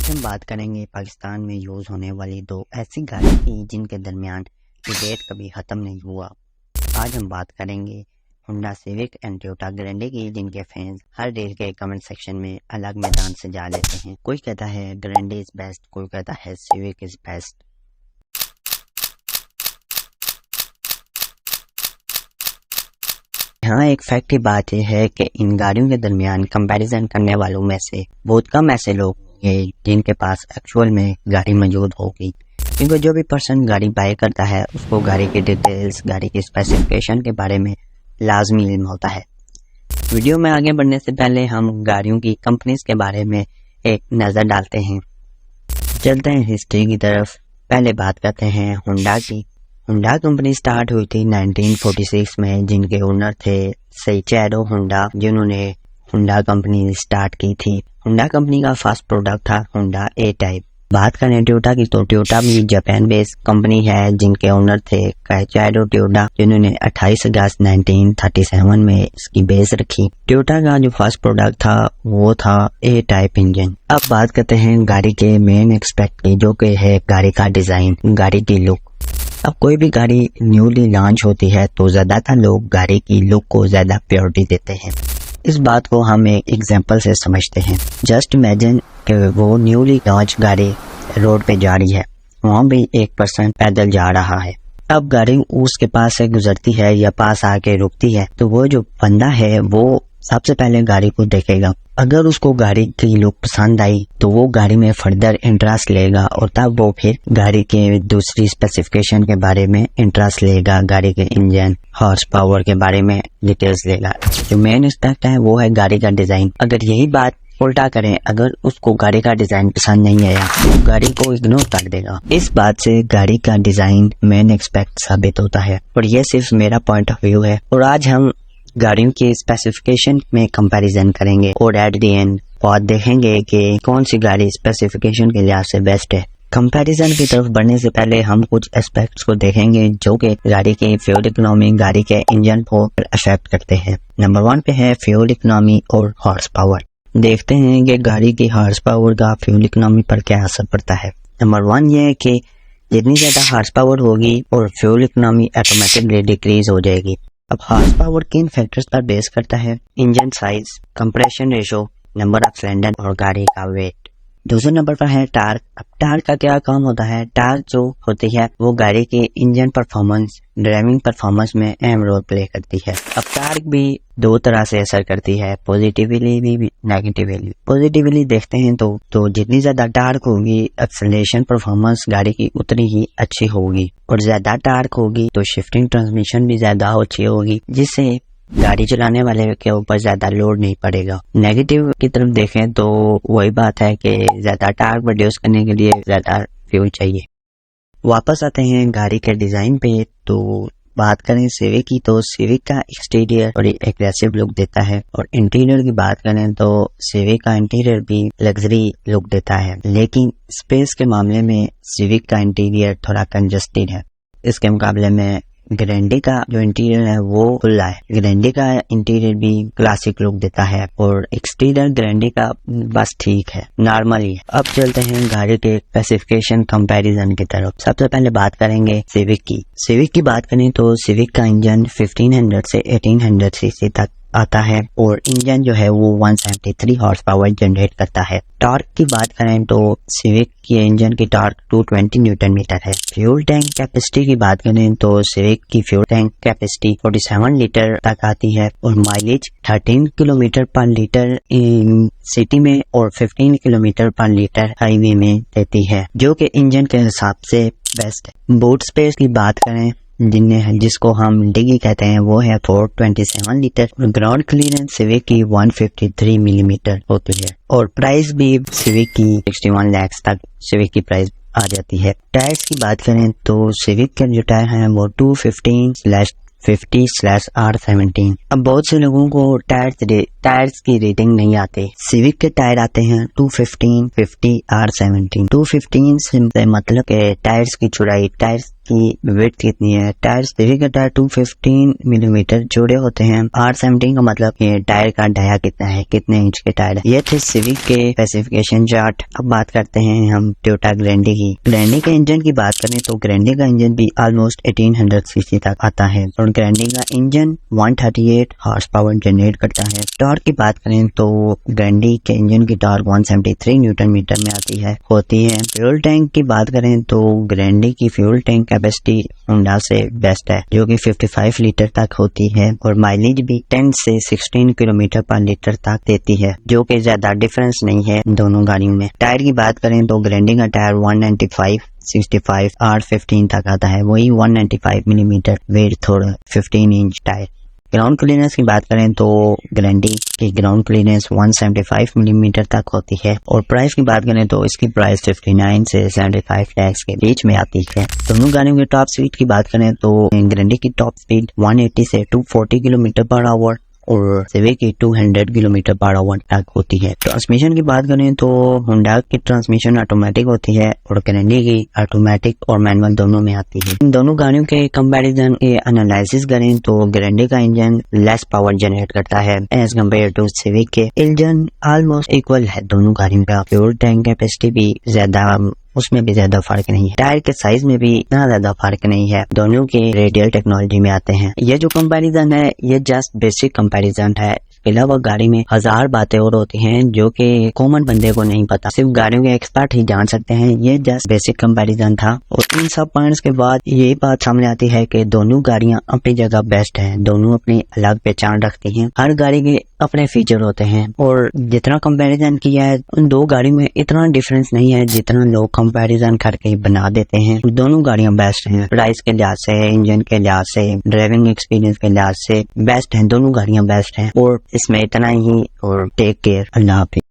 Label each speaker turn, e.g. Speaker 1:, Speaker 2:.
Speaker 1: आज हम बात करेंगे पाकिस्तान में यूज़ होने वाली दो ऐसी गाड़ी की जिनके दरमियान डिबेट कभी ख़त्म नहीं हुआ। आज हम बात करेंगे Honda civic and Toyota Grande की, जिनके फैंस हर डे के कमेंट सेक्शन में अलग मैदान से जा लेते हैं। कोई कहता है ग्रैंडे इज़ बेस्ट, कोई कहता है सिविक इज़ बेस्ट। यहाँ एक फैक्ट की बात यह है कि इन गाड़ियों के दरमियान कंपैरिजन करने वालों में से बहुत कम ऐसे लोग होंगे जिनके पास एक्चुअल में गाड़ी मौजूद होगी, क्योंकि जो भी पर्सन गाड़ी बाय करता है उसको गाड़ी की डिटेल्स, गाड़ी की स्पेसिफिकेशन के बारे में लाजमी इल्म होता है। वीडियो में आगे बढ़ने से पहले हम गाड़ियों की कंपनीज के बारे में एक नज़र डालते हैं। चलते हैं हिस्ट्री की तरफ। पहले बात करते हैं होंडा की। होंडा कंपनी स्टार्ट हुई थी 1946 में, जिनके ओनर थे सोइचिरो होंडा, जिन्होंने होंडा कंपनी स्टार्ट की थी। होंडा कंपनी का फर्स्ट प्रोडक्ट था होंडा ए टाइप। बात करें टोयोटा की तो टोयोटा भी जापान बेस्ड कंपनी है, जिनके ओनर थे काइचिरो टोयोटा, जिन्होंने 28 अगस्त 1937 में इसकी बेस रखी। टोयोटा का जो फर्स्ट प्रोडक्ट था वो था ए टाइप इंजन। अब बात करते हैं गाड़ी के मेन एक्सपेक्ट की, जो कि है गाड़ी का डिजाइन, गाड़ी की लुक। अब कोई भी गाड़ी न्यूली लॉन्च होती है तो ज्यादातर लोग गाड़ी की लुक को ज्यादा प्रायोरिटी देते हैं। इस बात को हम एक एग्जांपल से समझते हैं। जस्ट इमेजिन कि वो न्यूली लॉन्च गाड़ी रोड पे जा रही है, वहाँ भी एक पर्सन पैदल जा रहा है। अब गाड़ी उसके पास से गुजरती है या पास आके रुकती है, तो वो जो बंदा है वो सबसे पहले गाड़ी को देखेगा। अगर उसको गाड़ी की लुक पसंद आई तो वो गाड़ी में फर्दर इंटरेस्ट लेगा और तब वो फिर गाड़ी के दूसरी स्पेसिफिकेशन के बारे में इंटरेस्ट लेगा, गाड़ी के इंजन, हॉर्स पावर के बारे में डिटेल्स लेगा। जो मेन एस्पेक्ट है वो है गाड़ी का डिजाइन। अगर यही बात उल्टा करें, अगर उसको गाड़ी का डिजाइन पसंद नहीं आया तो गाड़ी को इग्नोर कर देगा। इस बात से गाड़ी का डिजाइन मेन एस्पेक्ट साबित होता है, और ये सिर्फ मेरा पॉइंट ऑफ व्यू है। और आज हम गाड़ियों के स्पेसिफिकेशन में कंपैरिजन करेंगे और एट द एंड और देखेंगे कि कौन सी गाड़ी स्पेसिफिकेशन के लिहाज से बेस्ट है। कंपैरिजन की तरफ बढ़ने से पहले हम कुछ एस्पेक्ट्स को देखेंगे जो कि गाड़ी की फ्यूल इकोनॉमी, गाड़ी के इंजन को अफेक्ट करते हैं। नंबर 1 पे है फ्यूल इकोनॉमी और हॉर्स पावर। देखते हैं कि गाड़ी की हॉर्स पावर का फ्यूल इकोनॉमी पर क्या असर पड़ता है। नंबर 1 ये है कि जितनी ज्यादा हॉर्स पावर होगी और फ्यूल इकोनॉमी ऑटोमेटिकली डिक्रीज हो जाएगी। अब हॉर्स पावर किन फैक्टर्स पर बेस करता है? Engine size, compression ratio, number of cylinder और गाड़ी का वेट। दूसरे नंबर पर है टार्क। अब टार्क का क्या काम होता है? टार्क जो होती है वो गाड़ी के इंजन परफॉर्मेंस, ड्राइविंग परफॉर्मेंस में अहम रोल प्ले करती है। अब टार्क भी दो तरह से असर करती है, पॉजिटिवली भी नेगेटिवली। पॉजिटिवली देखते हैं तो जितनी ज्यादा टार्क होगी एक्सेलरेशन परफॉर्मेंस गाड़ी की उतनी ही अच्छी होगी, और ज्यादा टार्क होगी तो शिफ्टिंग ट्रांसमिशन भी ज्यादा अच्छी होगी, जिससे गाड़ी चलाने वाले के ऊपर ज्यादा लोड नहीं पड़ेगा। नेगेटिव की तरफ देखें तो वही बात है कि ज्यादा टार्क प्रोड्यूस करने के लिए ज्यादा फ्यूल चाहिए। वापस आते हैं गाड़ी के डिजाइन पे, तो बात करें सिविक की तो सिविक का एक्सटीरियर और एग्रेसिव लुक देता है, और इंटीरियर की बात करें तो सिविक का इंटीरियर भी लग्जरी लुक देता है। लेकिन स्पेस के मामले में सिविक का इंटीरियर थोड़ा कंजस्टेड है। इसके मुकाबले में ग्रैंडे का जो इंटीरियर है वो खुला है। ग्रैंडे का इंटीरियर भी क्लासिक लुक देता है और एक्सटीरियर ग्रैंडे का बस ठीक है, नॉर्मल ही है। अब चलते हैं गाड़ी के स्पेसिफिकेशन कंपैरिजन की तरफ। सबसे पहले बात करेंगे सिविक की। सिविक की बात करें तो सिविक का इंजन 1500 से 1800 सीसी तक आता है, और इंजन जो है वो 173 हॉर्स पावर जनरेट करता है। टॉर्क की बात करें तो सिविक के इंजन की टॉर्क 220 न्यूटन मीटर है। फ्यूल टैंक कैपेसिटी की बात करें तो सिविक की फ्यूल टैंक कैपेसिटी 47 लीटर तक आती है, और माइलेज 13 किलोमीटर पर लीटर इन सिटी में और 15 किलोमीटर पर लीटर हाईवे में देती है, जो कि इंजन के हिसाब से बेस्ट है। बूट स्पेस की बात करें जिसको हम डिगी कहते हैं वो है 427 लीटर, और ग्राउंड क्लियरेंस सिविक की 153 मिलीमीटर होती है, और प्राइस भी सिविक की 61 लाख तक सिविक की प्राइस आ जाती है। टायर्स की बात करें तो सिविक के जो टायर हैं वो 215/50/R17। अब बहुत से लोगों को टायर्स की रेटिंग नहीं आती। सिविक के टायर आते हैं 215/50/R17। 215 से मतलब टायर्स की चौड़ाई, टायर्स की विड्थ कितनी है। टायर सिविक का टायर 215 मिलीमीटर जोड़े होते हैं। R17 का मतलब ये टायर का डाया कितना है, कितने इंच के टायर है। ये थे सिविक के स्पेसिफिकेशन चार्ट। अब बात करते हैं हम टोयोटा ग्रैंडी की। ग्रैंडी के इंजन की बात करें तो ग्रैंडी का इंजन भी ऑलमोस्ट 1800 सीसी तक आता है और ग्रैंडी का इंजन 138 हॉर्स पावर जनरेट करता है। टॉर्क की बात करें तो ग्रैंडी के इंजन की टॉर्क 173 न्यूटन मीटर में होती है। फ्यूल टैंक की बात करें तो ग्रैंडी की फ्यूल टैंक कैपेसिटी होंडा से बेस्ट है, जो कि 55 लीटर तक होती है और माइलेज भी 10 से 16 किलोमीटर पर लीटर तक देती है, जो कि ज्यादा डिफरेंस नहीं है दोनों गाड़ियों में। टायर की बात करें तो ग्रैंडी का टायर 195/65 R15 तक आता है, वही 195 मिलीमीटर विड्थ और 15 इंच टायर। ग्राउंड क्लियरेंस की बात करें तो ग्रैंडी की ग्राउंड क्लियरेंस 175 मिलीमीटर तक होती है और प्राइस की बात करें तो इसकी प्राइस 59 से 75 लाख के बीच में आती है। दोनों गाड़ियों की टॉप स्पीड की बात करें तो ग्रैंडी की टॉप स्पीड 180 से 240 किलोमीटर पर आवर और सिविक की 200 किलोमीटर पर आवर तक होती है। ट्रांसमिशन की बात करें तो होंडा की ट्रांसमिशन ऑटोमेटिक होती है और ग्रैंडी की ऑटोमेटिक और मैनुअल दोनों में आती है। इन दोनों गाड़ियों के कंपैरिजन के एनालिसिस करें तो ग्रैंडी का इंजन लेस पावर जनरेट करता है एज कम्पेयर टू सिविक के। इंजन ऑलमोस्ट इक्वल है दोनों गाड़ियों का। फ्यूल टैंक कैपेसिटी भी ज्यादा, उसमें भी ज्यादा फर्क नहीं है। टायर के साइज में भी इतना ज्यादा फर्क नहीं है, दोनों के रेडियल टेक्नोलॉजी में आते हैं। ये जो कंपैरिजन है ये जस्ट बेसिक कंपैरिजन है। इसके अलावा गाड़ी में हजार बातें और होती हैं जो कि कॉमन बंदे को नहीं पता, सिर्फ गाड़ियों के एक्सपर्ट ही जान सकते हैं। ये जस्ट बेसिक कंपैरिजन था और इन सब पॉइंट्स के बाद ये बात सामने आती है कि दोनों गाड़ियां अपनी जगह बेस्ट हैं, दोनों अपनी अलग पहचान रखती हैं। हर गाड़ी के अपने फीचर होते हैं और जितना कंपैरिजन किया है उन दो गाड़ी में इतना डिफरेंस नहीं है जितना लोग कंपैरिजन करके बना देते हैं। दोनों गाड़ियां बेस्ट हैं, प्राइस के लिहाज से, इंजन के लिहाज से, ड्राइविंग एक्सपीरियंस के लिहाज से बेस्ट हैं। दोनों गाड़ियां बेस्ट हैं और इसमें इतना ही और टेक केयर। अल्लाह हाफिज़।